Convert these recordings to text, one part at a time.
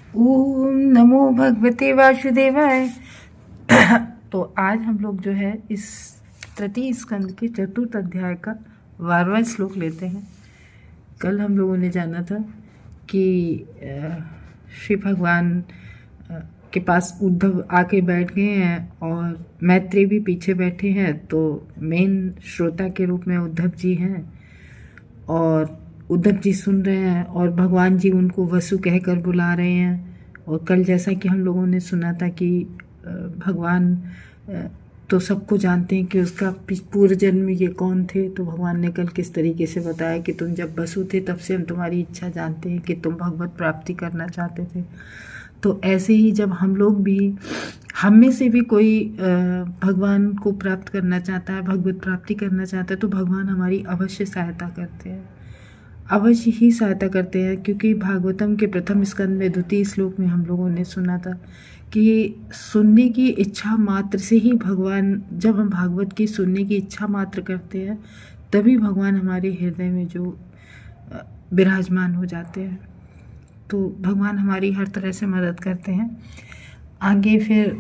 ओम नमो भगवते वासुदेवाय। तो आज हम लोग जो है इस तृतीय स्कंद के चतुर्थ अध्याय का 12वां श्लोक लेते हैं। कल हम लोगों ने जाना था कि श्री भगवान के पास उद्धव आके बैठ गए हैं और मैत्री भी पीछे बैठे हैं, तो मेन श्रोता के रूप में उद्धव जी हैं और उद्धव जी सुन रहे हैं और भगवान जी उनको वसु कहकर बुला रहे हैं। और कल जैसा कि हम लोगों ने सुना था कि भगवान तो सबको जानते हैं कि उसका पूर्व जन्म में ये कौन थे। तो भगवान ने कल किस तरीके से बताया कि तुम जब वसु थे तब से हम तुम्हारी इच्छा जानते हैं कि तुम भगवत प्राप्ति करना चाहते थे। तो ऐसे ही जब हम लोग भी, हम में से भी कोई भगवान को प्राप्त करना चाहता है, भगवत प्राप्ति करना चाहता है, तो भगवान हमारी अवश्य सहायता करते हैं, अवश्य ही सहायता करते हैं। क्योंकि भागवतम के प्रथम स्कंद में द्वितीय श्लोक में हम लोगों ने सुना था कि सुनने की इच्छा मात्र से ही भगवान, जब हम भागवत की सुनने की इच्छा मात्र करते हैं तभी भगवान हमारे हृदय में जो विराजमान हो जाते हैं। तो भगवान हमारी हर तरह से मदद करते हैं आगे फिर।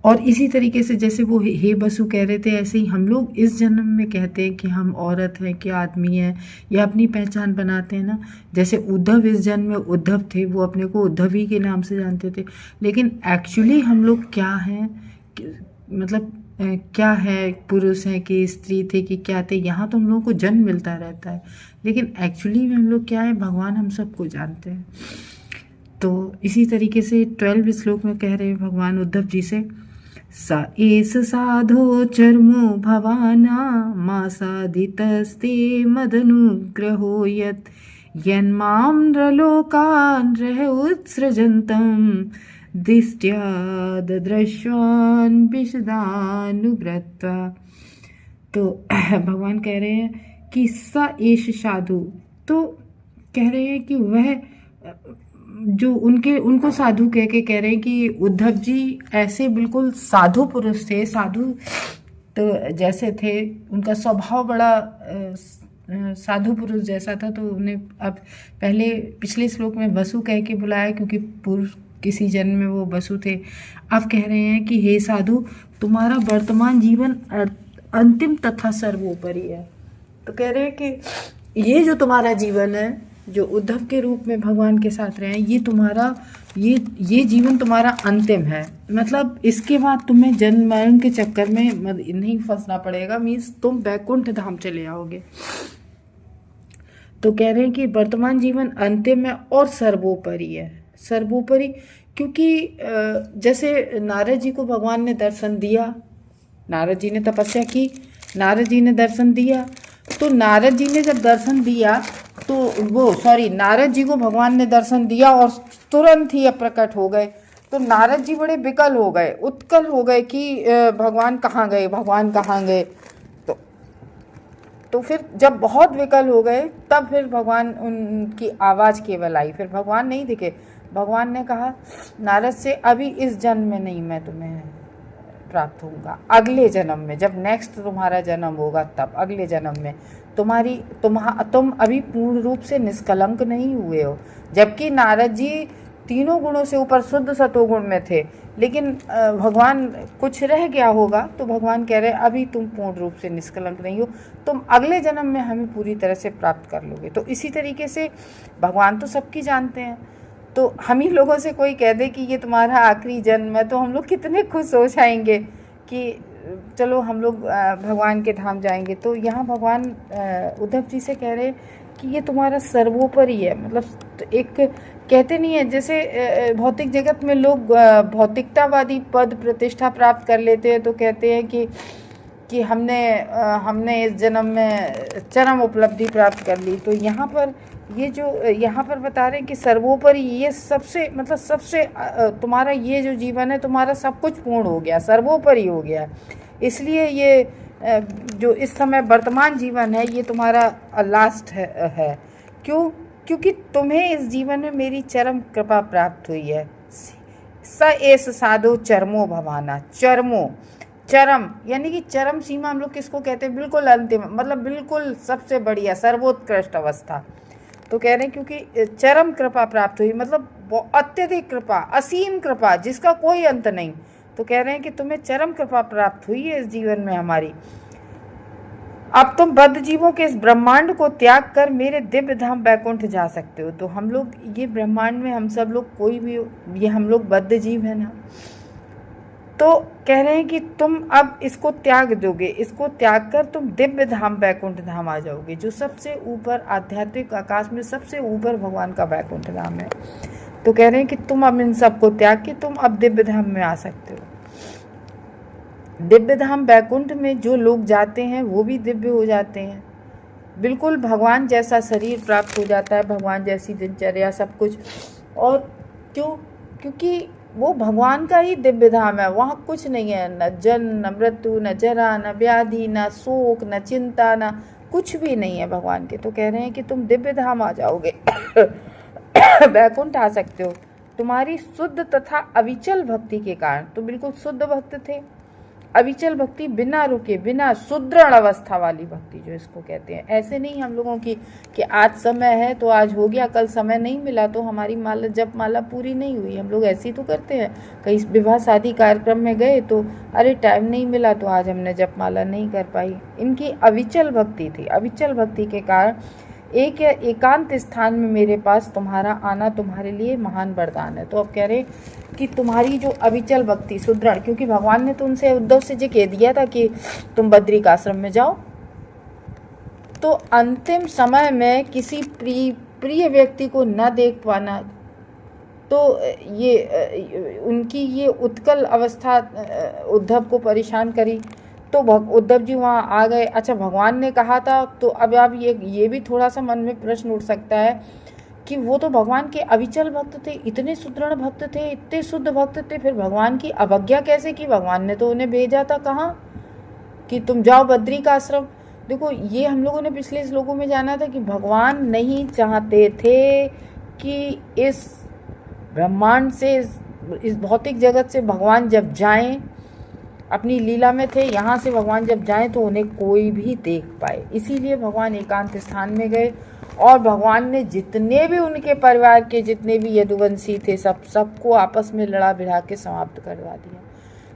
और इसी तरीके से जैसे वो हे बसु कह रहे थे, ऐसे ही हम लोग इस जन्म में कहते हैं कि हम औरत हैं कि आदमी है, या अपनी पहचान बनाते हैं ना। जैसे उद्धव इस जन्म में उद्धव थे, वो अपने को उद्धवी के नाम से जानते थे, लेकिन एक्चुअली हम लोग क्या हैं, मतलब क्या है, पुरुष हैं कि स्त्री थे कि क्या थे, यहाँ तो हम लोगों को जन्म मिलता रहता है, लेकिन एक्चुअली में हम लोग क्या है, भगवान हम सबको जानते हैं। तो इसी तरीके से 12वें श्लोक में कह रहे हैं भगवान उद्धव जी से, स एष साधो चर्मो भवाना मा साधितस्ते मदनुग्रहो यत् यन्मां नृलोकान् उत्सृजन्तं दिष्ट्या ददृश्वान् विशदानुव्रत्वा। तो भगवान कह रहे हैं कि स एष साधु, तो कह रहे हैं कि वह जो उनको साधु कह के कह रहे हैं कि उद्धव जी ऐसे बिल्कुल साधु पुरुष थे, साधु तो जैसे थे, उनका स्वभाव बड़ा साधु पुरुष जैसा था। तो उन्हें अब पहले पिछले श्लोक में वसु कह के बुलाया क्योंकि पूर्व किसी जन्म में वो वसु थे। अब कह रहे हैं कि हे साधु, तुम्हारा वर्तमान जीवन अंतिम तथा सर्वोपरि है। तो कह रहे हैं कि ये जो तुम्हारा जीवन है, जो उद्धव के रूप में भगवान के साथ रहे हैं, ये तुम्हारा ये जीवन तुम्हारा अंतिम है। मतलब इसके बाद तुम्हें जन्म मरण के चक्कर में नहीं फंसना पड़ेगा, मीन्स तुम वैकुंठ धाम चले आओगे। तो कह रहे हैं कि वर्तमान जीवन अंतिम है और सर्वोपरि है। सर्वोपरि क्योंकि जैसे नारद जी को भगवान ने दर्शन दिया, नारद जी ने तपस्या की, नारद जी ने दर्शन दिया, तो नारद जी ने जब दर्शन दिया तो नारद जी को भगवान ने दर्शन दिया और तुरंत ही प्रकट हो गए। तो नारद जी बड़े विकल हो गए, उत्कल हो गए कि भगवान कहाँ गए, भगवान कहाँ गए। तो फिर जब बहुत विकल हो गए तब फिर भगवान, उनकी आवाज़ केवल आई, फिर भगवान नहीं दिखे। भगवान ने कहा नारद से, अभी इस जन्म में नहीं मैं तुम्हें प्राप्त होऊंगा, अगले जन्म में, जब नेक्स्ट तुम्हारा जन्म होगा तब अगले जन्म में तुम अभी पूर्ण रूप से निष्कलंक नहीं हुए हो। जबकि नारद जी तीनों गुणों से ऊपर शुद्ध सतोगुण में थे, लेकिन भगवान कुछ रह गया होगा, तो भगवान कह रहे अभी तुम पूर्ण रूप से निष्कलंक नहीं हो, तुम अगले जन्म में हमें पूरी तरह से प्राप्त कर लोगे। तो इसी तरीके से भगवान तो सबकी जानते हैं। तो हम ही लोगों से कोई कह दे कि ये तुम्हारा आखिरी जन्म है, तो हम लोग कितने खुश हो जाएंगे कि चलो हम लोग भगवान के धाम जाएंगे। तो यहाँ भगवान उद्धव जी से कह रहे कि ये तुम्हारा सर्वोपरि है। मतलब एक कहते नहीं है, जैसे भौतिक जगत में लोग भौतिकतावादी पद प्रतिष्ठा प्राप्त कर लेते हैं, तो कहते हैं कि हमने इस जन्म में चरम उपलब्धि प्राप्त कर ली। तो यहाँ पर ये जो यहाँ पर बता रहे हैं कि सर्वोपरि, ये सबसे मतलब सबसे तुम्हारा ये जो जीवन है, तुम्हारा सब कुछ पूर्ण हो गया, सर्वोपरि हो गया। इसलिए ये जो इस समय वर्तमान जीवन है, ये तुम्हारा लास्ट है। क्यों? क्योंकि तुम्हें इस जीवन में मेरी चरम कृपा प्राप्त हुई है। स एष साधो चरमो भवाना, चरम यानी कि चरम सीमा हम लोग किसको कहते हैं, बिल्कुल अंतिम, मतलब बिल्कुल सबसे बढ़िया सर्वोत्कृष्ट अवस्था। तो कह रहे हैं क्योंकि चरम कृपा प्राप्त हुई, मतलब अत्यधिक कृपा, असीम कृपा, जिसका कोई अंत नहीं। तो कह रहे हैं कि तुम्हें चरम कृपा प्राप्त हुई है इस जीवन में हमारी। अब तुम बद्ध जीवों के इस ब्रह्मांड को त्याग कर मेरे दिव्य धाम बैकुंठ जा सकते हो। तो हम लोग ये ब्रह्मांड में हम सब लोग कोई भी, ये हम लोग बद्ध जीव है ना, तो कह रहे हैं कि तुम अब इसको त्याग दोगे, इसको त्याग कर तुम दिव्य धाम बैकुंठ धाम आ जाओगे, जो सबसे ऊपर आध्यात्मिक आकाश में सबसे ऊपर भगवान का बैकुंठ धाम है। तो कह रहे हैं कि तुम अब इन सब को त्याग के तुम अब दिव्य धाम में आ सकते हो। दिव्य धाम बैकुंठ में जो लोग जाते हैं वो भी दिव्य हो जाते हैं, बिल्कुल भगवान जैसा शरीर प्राप्त हो जाता है, भगवान जैसी दिनचर्या, सब कुछ। और क्योंकि वो भगवान का ही दिव्य धाम है, वहाँ कुछ नहीं है, न जन्म, न मृत्यु, न जरा, न व्याधि, न शोक, न चिंता, न कुछ भी नहीं है भगवान के। तो कह रहे हैं कि तुम दिव्य धाम आ जाओगे बैकुंठ आ सकते हो तुम्हारी शुद्ध तथा अविचल भक्ति के कारण। तो बिल्कुल शुद्ध भक्त थे, अविचल भक्ति, बिना रुके, बिना सुदृढ़ अवस्था वाली भक्ति जो इसको कहते हैं। ऐसे नहीं हम लोगों की कि आज समय है तो आज हो गया, कल समय नहीं मिला तो हमारी माला जप माला पूरी नहीं हुई। हम लोग ऐसे ही तो करते हैं, कहीं विवाह शादी कार्यक्रम में गए तो अरे टाइम नहीं मिला तो आज हमने जप माला नहीं कर पाई। इनकी अविचल भक्ति थी। अविचल भक्ति के कारण एक एकांत स्थान में मेरे पास तुम्हारा आना तुम्हारे लिए महान वरदान है। तो अब कह रहे कि तुम्हारी जो अविचल भक्ति सुदृढ़, क्योंकि भगवान ने तो उनसे उद्धव से जो कह दिया था कि तुम बद्रिक आश्रम में जाओ, तो अंतिम समय में किसी प्रिय व्यक्ति को न देख पाना, तो ये उनकी ये उत्कल अवस्था उद्धव को परेशान करी। तो उद्धव जी वहाँ आ गए। अच्छा, भगवान ने कहा था, तो अब आप ये भी थोड़ा सा मन में प्रश्न उठ सकता है कि वो तो भगवान के अविचल भक्त थे, इतने सुदृढ़ भक्त थे, इतने शुद्ध भक्त थे, फिर भगवान की अवज्ञा कैसे की? भगवान ने तो उन्हें भेजा था कहाँ कि तुम जाओ बद्रिक आश्रम। देखो, ये हम लोगों ने पिछले श्लोकों में जाना था कि भगवान नहीं चाहते थे कि इस ब्रह्मांड से, इस भौतिक जगत से भगवान जब जाएं, अपनी लीला में थे, यहाँ से भगवान जब जाएं तो उन्हें कोई भी देख पाए। इसीलिए भगवान एकांत स्थान में गए और भगवान ने जितने भी उनके परिवार के जितने भी यदुवंशी थे सबको आपस में लड़ा भिड़ा के समाप्त करवा दिया।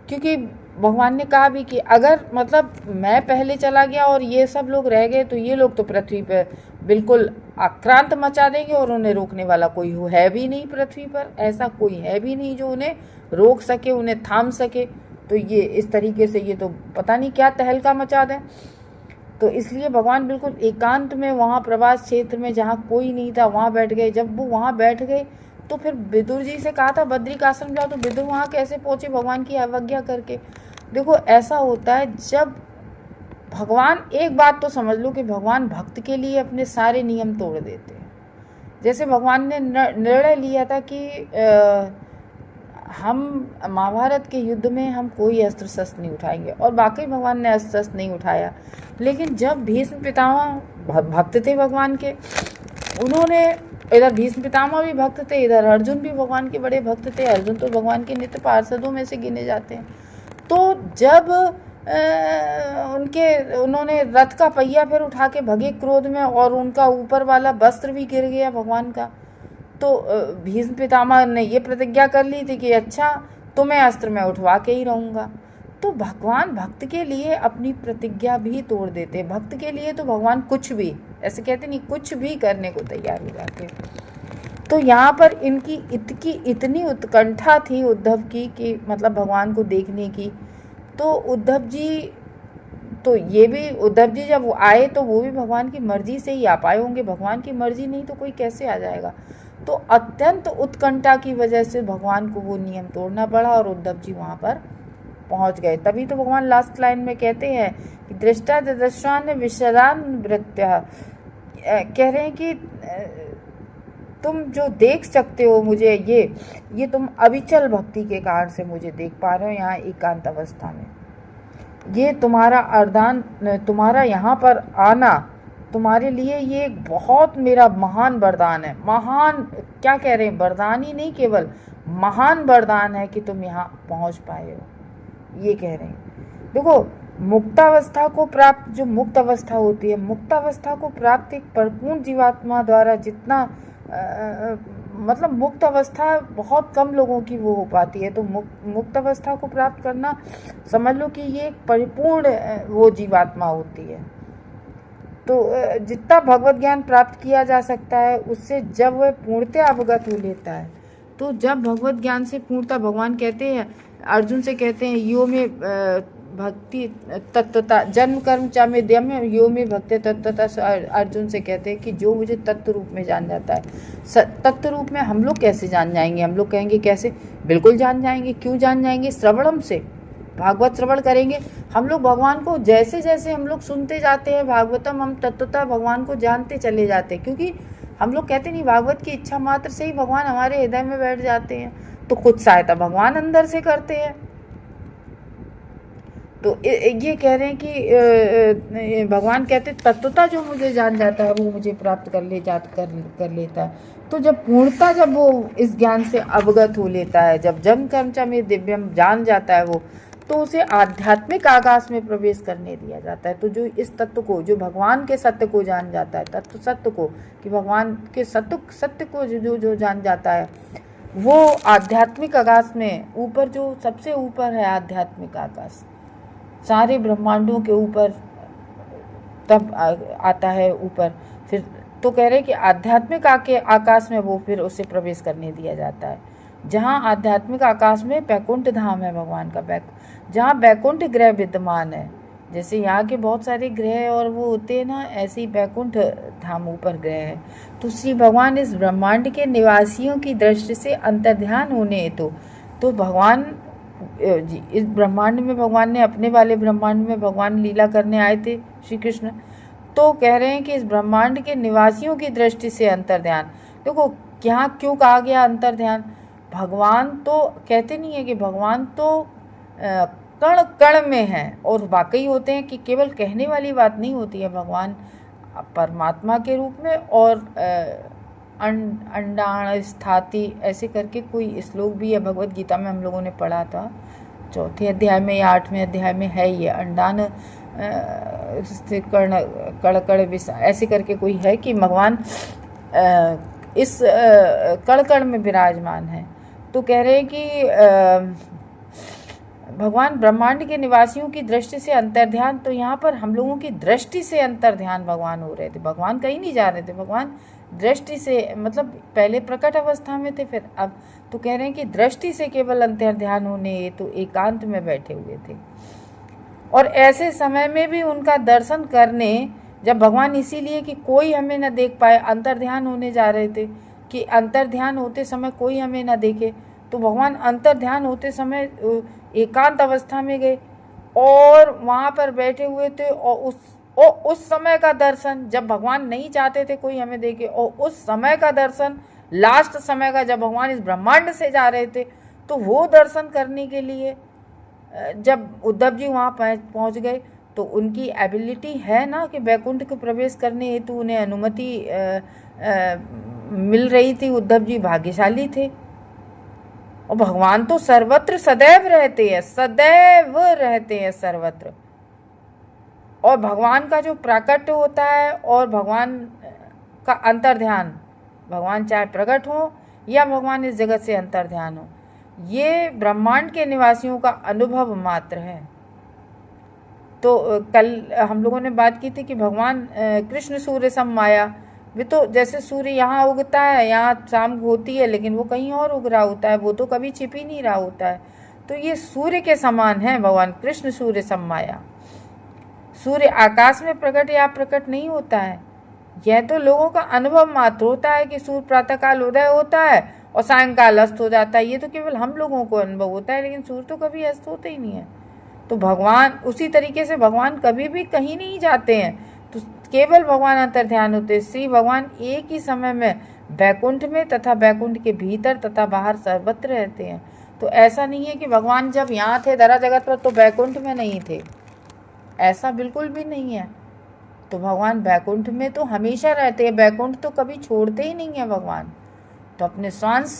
क्योंकि भगवान ने कहा भी कि अगर मतलब मैं पहले चला गया और ये सब लोग रह गए तो ये लोग तो पृथ्वी पर बिल्कुल आक्रांत मचा देंगे और उन्हें रोकने वाला कोई है भी नहीं पृथ्वी पर। ऐसा कोई है भी नहीं जो उन्हें रोक सके, उन्हें थाम सके। तो ये इस तरीके से ये तो पता नहीं क्या तहलका मचा दें। तो इसलिए भगवान बिल्कुल एकांत में वहाँ प्रवास क्षेत्र में जहाँ कोई नहीं था वहाँ बैठ गए। जब वो वहाँ बैठ गए तो फिर विदुर जी से कहा था बद्रिक आश्रम जाओ, तो विदुर वहाँ कैसे पहुँचे भगवान की अवज्ञा करके? देखो, ऐसा होता है जब भगवान, एक बात तो समझ लो कि भगवान भक्त के लिए अपने सारे नियम तोड़ देते हैं। जैसे भगवान ने निर्णय लिया था कि हम महाभारत के युद्ध में हम कोई अस्त्र शस्त्र नहीं उठाएंगे, और वाकई भगवान ने अस्त्र शस्त्र नहीं उठाया। लेकिन जब भीष्म पितामह भक्त थे भगवान के, उन्होंने, इधर भीष्म पितामह भी भक्त थे, इधर अर्जुन भी भगवान के बड़े भक्त थे। अर्जुन तो भगवान के नित्य पार्षदों में से गिने जाते हैं। तो जब उन्होंने रथ का पहिया फिर उठा के भगे क्रोध में, और उनका ऊपर वाला वस्त्र भी गिर गया भगवान का, तो भीष्म पितामह ने ये प्रतिज्ञा कर ली थी कि अच्छा, तो मैं अस्त्र में उठवा के ही रहूँगा। तो भगवान भक्त के लिए अपनी प्रतिज्ञा भी तोड़ देते। भक्त के लिए तो भगवान कुछ भी, ऐसे कहते नहीं, कुछ भी करने को तैयार हो जाते। तो यहाँ पर इनकी इतनी उत्कंठा थी उद्धव की कि मतलब भगवान को देखने की। तो उद्धव जी जब वो आए तो वो भी भगवान की मर्जी से ही आ पाए होंगे। भगवान की मर्जी नहीं तो कोई कैसे आ जाएगा? तो अत्यंत उत्कंठा की वजह से भगवान को वो नियम तोड़ना पड़ा और उद्धव जी वहाँ पर पहुँच गए। तभी तो भगवान लास्ट लाइन में कहते हैं कि दृष्टा दृष्टान विशरान वृत्य, कह रहे हैं कि तुम जो देख सकते हो मुझे, ये तुम अविचल भक्ति के कारण से मुझे देख पा रहे हो यहाँ एकांत अवस्था में। ये तुम्हारा अरदान, तुम्हारा यहाँ पर आना तुम्हारे लिए ये बहुत मेरा महान वरदान है। महान क्या कह रहे हैं? वरदान ही नहीं, केवल महान वरदान है कि तुम यहाँ पहुँच पाए हो, ये कह रहे हैं। देखो, मुक्तावस्था को प्राप्त, जो मुक्त अवस्था होती है, मुक्तावस्था को प्राप्त एक परिपूर्ण जीवात्मा द्वारा जितना मतलब मुक्त अवस्था बहुत कम लोगों की वो हो पाती है। तो मुक्त अवस्था को प्राप्त करना समझ लो कि ये एक परिपूर्ण वो जीवात्मा होती है। तो जितना भगवत ज्ञान प्राप्त किया जा सकता है उससे जब वह पूर्णतः अवगत हो लेता है, तो जब भगवत ज्ञान से पूर्णतः, भगवान कहते हैं अर्जुन से, कहते हैं यो में भक्ति तत्वता जन्म कर्म चा में दम यो में भक्ति तत्वता, अर्जुन से कहते हैं कि जो मुझे तत्व रूप में जान जाता है। तत्व रूप में हम लोग कैसे जान जाएंगे? हम लोग कहेंगे कैसे? बिल्कुल जान जाएंगे। क्यों जान जाएंगे? श्रवणम से, भागवत श्रवण करेंगे हम लोग। भगवान को जैसे जैसे हम लोग सुनते जाते हैं भागवतम, हम तत्वतः भगवान को जानते चले जाते हैं। क्योंकि हम लोग कहते नहीं, भागवत की इच्छा मात्र से ही भगवान हमारे हृदय में बैठ जाते हैं। तो कुछ सहायता भगवान अंदर से करते हैं। तो ये कह रहे हैं कि भगवान कहते तत्वता जो मुझे जान जाता है वो मुझे प्राप्त कर लेता है। तो जब पूर्णता, जब वो इस ज्ञान से अवगत हो लेता है, जब जन्म कर्म में दिव्यम जान जाता है वो, तो उसे आध्यात्मिक आकाश में प्रवेश करने दिया जाता है। तो जो इस तत्व को, जो भगवान के सत्य को जान जाता है, तत्व सत्य को, कि भगवान के सत्य को जो जान जाता है, वो आध्यात्मिक आकाश में ऊपर, जो सबसे ऊपर है आध्यात्मिक आकाश, सारे ब्रह्मांडों के ऊपर तब आता है ऊपर। फिर तो कह रहे कि आध्यात्मिक आकाश में वो फिर उसे प्रवेश करने दिया जाता है, जहाँ आध्यात्मिक आकाश में बैकुंठ धाम है भगवान का, जहाँ बैकुंठ ग्रह विद्यमान है। जैसे यहाँ के बहुत सारे ग्रह और वो होते हैं ना, ऐसे ही बैकुंठ धाम ऊपर ग्रह है। तो श्री भगवान इस ब्रह्मांड के निवासियों की दृष्टि से अंतर्ध्यान होने हेतु, तो भगवान इस ब्रह्मांड में, भगवान ने अपने वाले ब्रह्मांड में भगवान लीला करने आए थे श्री कृष्ण। तो कह रहे हैं कि इस ब्रह्मांड के निवासियों की दृष्टि से अंतर्ध्यान। देखो यहाँ क्यों कहा गया अंतर्ध्यान? भगवान तो कहते नहीं है कि भगवान तो कण कण में है, और वाकई होते हैं कि केवल कहने वाली बात नहीं होती है। भगवान परमात्मा के रूप में, और अंडाण स्थाति ऐसे करके कोई श्लोक भी है भगवत गीता में, हम लोगों ने पढ़ा था 4थे अध्याय में या 8वें अध्याय में है ये, अंडान कर्ण कड़ विषा ऐसे करके कोई है कि भगवान इस कण कण में विराजमान है। तो कह रहे हैं कि भगवान ब्रह्मांड के निवासियों की दृष्टि से अंतर्ध्यान, तो यहाँ पर हम लोगों की दृष्टि से अंतर्ध्यान भगवान हो रहे थे। भगवान कहीं नहीं जा रहे थे, भगवान दृष्टि से, मतलब पहले प्रकट अवस्था में थे, फिर अब तो कह रहे हैं कि दृष्टि से केवल अंतर्ध्यान होने तो एकांत में बैठे हुए थे। और ऐसे समय में भी उनका दर्शन करने, जब भगवान इसीलिए कि कोई हमें न देख पाए, अंतर्ध्यान होने जा रहे थे कि अंतर्ध्यान होते समय कोई हमें न देखे, तो भगवान अंतर्ध्यान होते समय एकांत अवस्था में गए और वहाँ पर बैठे हुए थे। और उस समय का दर्शन, जब भगवान नहीं चाहते थे कोई हमें देखे, और उस समय का दर्शन, लास्ट समय का, जब भगवान इस ब्रह्मांड से जा रहे थे, तो वो दर्शन करने के लिए जब उद्धव जी वहाँ पहुँच गए, तो उनकी एबिलिटी है ना कि वैकुंठ को प्रवेश करने हेतु उन्हें अनुमति मिल रही थी। उद्धव जी भाग्यशाली थे। और भगवान तो सर्वत्र सदैव रहते हैं, सदैव रहते हैं सर्वत्र। और भगवान का जो प्राकट्य होता है और भगवान का अंतर्ध्यान, भगवान चाहे प्रकट हो या भगवान इस जगत से अंतर्ध्यान हो, ये ब्रह्मांड के निवासियों का अनुभव मात्र है। तो कल हम लोगों ने बात की थी कि भगवान कृष्ण सूर्य सम माया, वे तो जैसे सूर्य यहाँ उगता है, यहाँ शाम होती है, लेकिन वो कहीं और उग रहा होता है, वो तो कभी छिप ही नहीं रहा होता है। तो ये सूर्य के समान है भगवान कृष्ण सूर्य सम माया। सूर्य आकाश में प्रकट या प्रकट नहीं होता है, यह तो लोगों का अनुभव मात्र होता है कि सूर्य प्रातःकाल उदय होता है और सायंकाल अस्त हो जाता है। ये तो केवल हम लोगों को अनुभव होता है, लेकिन सूर्य तो कभी अस्त होता ही नहीं है। तो भगवान उसी तरीके से भगवान कभी भी कहीं नहीं जाते हैं, तो केवल भगवान अंतर्ध्यान होते हैं। श्री भगवान एक ही समय में बैकुंठ में तथा बैकुंठ के भीतर तथा बाहर सर्वत्र रहते हैं। तो ऐसा नहीं है कि भगवान जब यहाँ थे धरा जगत पर तो बैकुंठ में नहीं थे, ऐसा बिल्कुल भी नहीं है। तो भगवान बैकुंठ में तो हमेशा रहते हैं, बैकुंठ तो कभी छोड़ते ही नहीं है भगवान। तो अपने सांस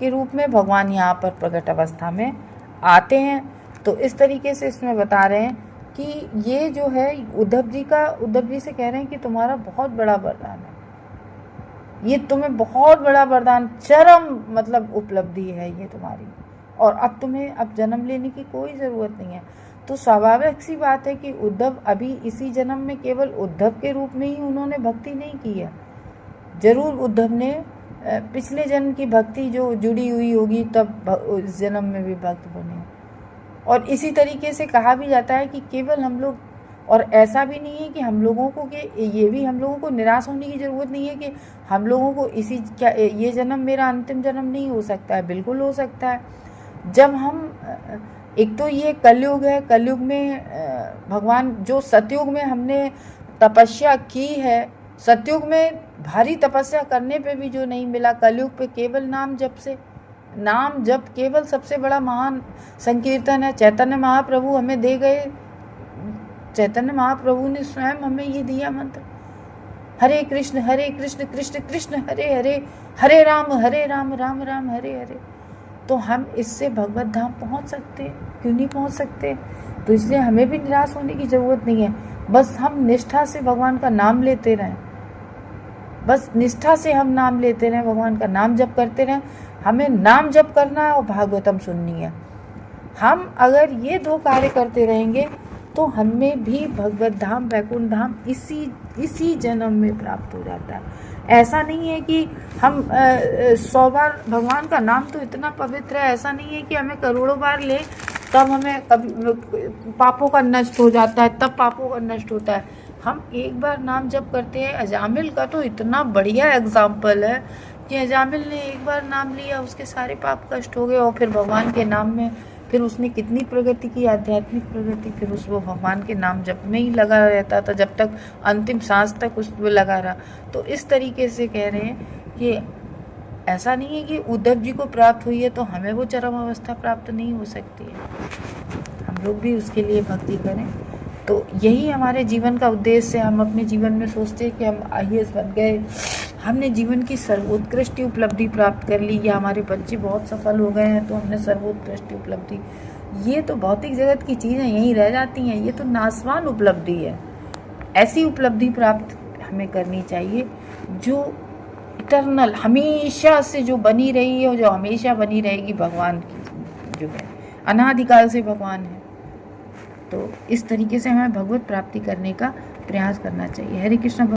के रूप में भगवान यहाँ पर प्रकट अवस्था में आते हैं। तो इस तरीके से इसमें बता रहे हैं कि ये जो है उद्धव जी से कह रहे हैं कि तुम्हारा बहुत बड़ा वरदान है, ये तुम्हें बहुत बड़ा वरदान, चरम मतलब उपलब्धि है ये तुम्हारी, और अब तुम्हें अब जन्म लेने की कोई ज़रूरत नहीं है। तो स्वाभाविक सी बात है कि उद्धव अभी इसी जन्म में केवल उद्धव के रूप में ही उन्होंने भक्ति नहीं की है। जरूर उद्धव ने पिछले जन्म की भक्ति जो जुड़ी हुई होगी तब इस जन्म में भी भक्त बने। और इसी तरीके से कहा भी जाता है कि केवल हम लोग, और ऐसा भी नहीं है कि हम लोगों को ये भी हम लोगों को निराश होने की ज़रूरत नहीं है कि हम लोगों को ये जन्म मेरा अंतिम जन्म नहीं हो सकता है। बिल्कुल हो सकता है। जब हम एक तो ये कलयुग है, कलयुग में भगवान जो सतयुग में हमने तपस्या की है, सतयुग में भारी तपस्या करने पे भी जो नहीं मिला, कलयुग पे केवल नाम जप से, नाम जप केवल सबसे बड़ा महान संकीर्तन है। चैतन्य महाप्रभु हमें दे गए, चैतन्य महाप्रभु ने स्वयं हमें ये दिया मंत्र, हरे कृष्ण कृष्ण कृष्ण हरे हरे, हरे राम राम राम हरे हरे। तो हम इससे भगवत धाम पहुंच सकते हैं, क्यों नहीं पहुंच सकते। तो इसलिए हमें भी निराश होने की ज़रूरत नहीं है। बस हम निष्ठा से भगवान का नाम लेते रहें, बस निष्ठा से हम नाम लेते रहें, भगवान का नाम जप करते रहें। हमें नाम जप करना है और भागवतम सुननी है। हम अगर ये दो कार्य करते रहेंगे तो हमें भी भगवत धाम, वैकुंठ धाम इसी जन्म में प्राप्त हो जाता है। ऐसा नहीं है कि हम 100 बार, भगवान का नाम तो इतना पवित्र है, ऐसा नहीं है कि हमें करोड़ों बार ले तब हमें कभी पापों का नष्ट हो जाता है, तब पापों का नष्ट होता है। हम एक बार नाम जप करते हैं। अजामिल का तो इतना बढ़िया एग्जाम्पल है कि अजामिल ने एक बार नाम लिया, उसके सारे पाप कष्ट हो गए, और फिर भगवान के नाम में फिर उसने कितनी प्रगति की, आध्यात्मिक प्रगति। फिर वो भगवान के नाम जप में ही लगा रहता था जब तक अंतिम सांस तक उसमें लगा रहा। तो इस तरीके से कह रहे हैं कि ऐसा नहीं है कि उद्धव जी को प्राप्त हुई है तो हमें वो चरम अवस्था प्राप्त नहीं हो सकती है। हम लोग भी उसके लिए भक्ति करें। तो यही हमारे जीवन का उद्देश्य है। हम अपने जीवन में सोचते हैं कि हम IAS बन गए, हमने जीवन की सर्वोत्कृष्ट उपलब्धि प्राप्त कर ली, या हमारे बच्चे बहुत सफल हो गए हैं तो हमने सर्वोत्कृष्ट उपलब्धि। ये तो भौतिक जगत की चीज़ें यहीं रह जाती हैं, ये तो नाशवान उपलब्धि है। ऐसी उपलब्धि प्राप्त हमें करनी चाहिए जो इटर्नल, हमेशा से जो बनी रही है, जो हमेशा बनी रहेगी, भगवान की जो है, अनादिकाल से भगवान है। तो इस तरीके से हमें भगवत प्राप्ति करने का प्रयास करना चाहिए। हरे कृष्ण।